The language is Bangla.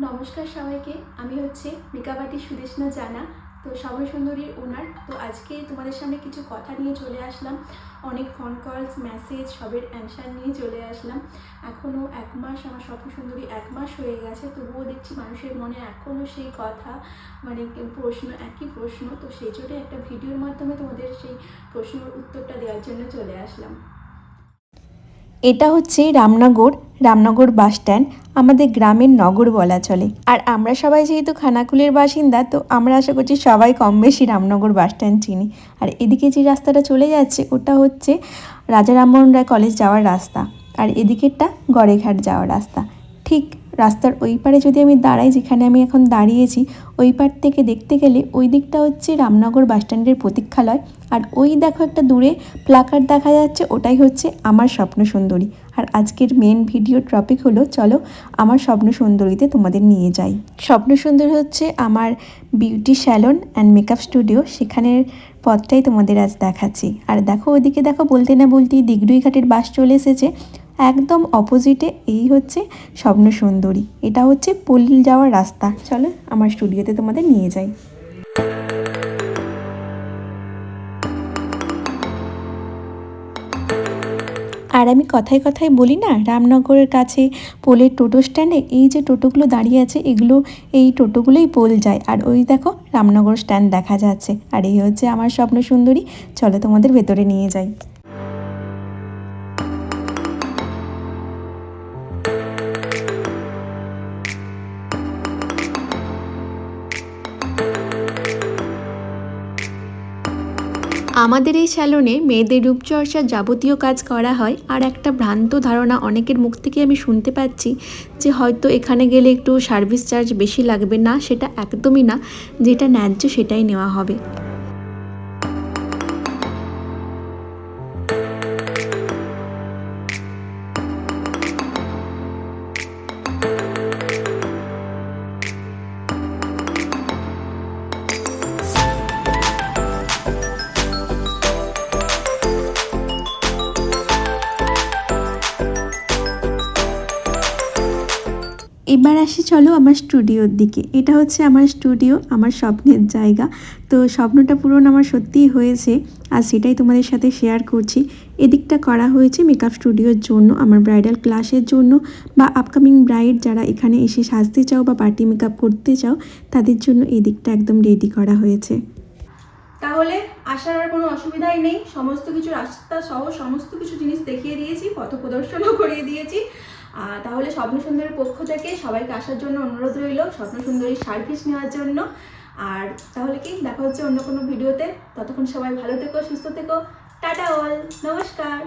নমস্কার সবাইকে। আমি হচ্ছে মেকআপ আর্টিস্ট সুদেষ্ণা জানা। তো স্বপ্ন সুন্দরীর ওনার। তো আজকে তোমাদের সামনে কিছু কথা নিয়ে চলে আসলাম। অনেক ফোন কলস মেসেজ সবের অ্যান্সার নিয়ে চলে আসলাম। এখনও 1 মাস, আমার স্বপ্ন সুন্দরী 1 মাস হয়ে গেছে, তবুও দেখছি মানুষের মনে এখনও সেই কথা, মানে প্রশ্ন, একই প্রশ্ন। তো সেই জন্যই একটা ভিডিওর মাধ্যমে তোমাদের সেই প্রশ্নের উত্তরটা দেওয়ার জন্য চলে আসলাম। এটা হচ্ছে রামনগর বাস স্ট্যান্ড। আমাদের গ্রামের নগর বলা চলে। আর আমরা সবাই যেহেতু খানাকুলের বাসিন্দা, তো আমরা আশা করছি সবাই কম বেশি রামনগর বাস স্ট্যান্ড চিনি। আর এদিকে যে রাস্তাটা চলে যাচ্ছে ওটা হচ্ছে রাজা রামমোহন রায় কলেজ যাওয়ার রাস্তা, আর এদিকেরটা গড়েঘাট যাওয়ার রাস্তা। ঠিক রাস্তার ওই পারে যদি আমি দাঁড়াই, যেখানে আমি এখন দাঁড়িয়েছি, ওই পার থেকে দেখতে গেলে ওই দিকটা হচ্ছে রামনগর বাস স্ট্যান্ডের প্রতীক্ষালয়। আর ওই দেখো একটা দূরে প্লাকার্ড দেখা যাচ্ছে, ওটাই হচ্ছে আমার স্বপ্ন সুন্দরী। আর আজকের মেন ভিডিও টপিক হলো, চলো আমার স্বপ্ন সুন্দরীতে তোমাদের নিয়ে যাই। স্বপ্ন সুন্দরী হচ্ছে আমার beauty salon and makeup studio, সেখানের পথটাই তোমাদের আজ দেখাচ্ছি। আর দেখো ওইদিকে, দেখো বলতে না বলতেই দিগডুইঘাটের বাস চলে এসেছে। একদম অপোজিটে এই হচ্ছে স্বপ্ন সুন্দরী। এটা হচ্ছে পল্লী যাওয়ার রাস্তা। চলো আমার স্টুডিওতে তোমাদের নিয়ে যাই। আর আমি কথায় কথায় বলি না, রামনগরের কাছে পোলের টোটো স্ট্যান্ডে এই যে টোটোগুলো দাঁড়িয়ে আছে, এই টোটোগুলোই পোল যায়। আর ওই দেখো রামনগর স্ট্যান্ড দেখা যাচ্ছে। আর এই হচ্ছে আমার স্বপ্ন সুন্দরী। চলো তোমাদের ভেতরে নিয়ে যাই। আমাদের এই স্যালনে মেয়েদের রূপচর্চার যাবতীয় কাজ করা হয়। আর একটা ভ্রান্ত ধারণা অনেকের মুখ থেকে আমি শুনতে পাচ্ছি যে হয়তো এখানে গেলে একটু সার্ভিস চার্জ বেশি লাগবে। না, সেটা একদমই না। যেটা ন্যায্য সেটাই নেওয়া হবে। এবার আসি চলো আমার স্টুডিওর দিকে। এটা হচ্ছে আমার স্টুডিও, আমার স্বপ্নের জায়গা। তো স্বপ্নটা পূরণ আমার সত্যিই হয়েছে, আর সেটাই তোমাদের সাথে শেয়ার করছি। এদিকটা করা হয়েছে মেকআপ স্টুডিওর জন্য, আমার ব্রাইডাল ক্লাসের জন্য, বা আপকামিং ব্রাইড যারা এখানে এসে সাজতে চাও বা পার্টি মেকআপ করতে চাও, তাদের জন্য এই দিকটা একদম রেডি করা হয়েছে। তাহলে আসার আর কোনো অসুবিধাই নেই। সমস্ত কিছু রাস্তা সহ সমস্ত কিছু জিনিস দেখিয়ে দিয়েছি, পথ প্রদর্শনও করিয়ে দিয়েছি। তাহলে স্বপ্ন সুন্দরীর পক্ষ থেকে সবাইকে আসার জন্য অনুরোধ রইল, স্বপ্ন সুন্দরীর সার্ভিস নেওয়ার জন্য। আর তাহলে কি দেখা হচ্ছে অন্য কোনো ভিডিওতে। ততক্ষণ সবাই ভালো থেকো, সুস্থ থেকো। টাটা অল, নমস্কার।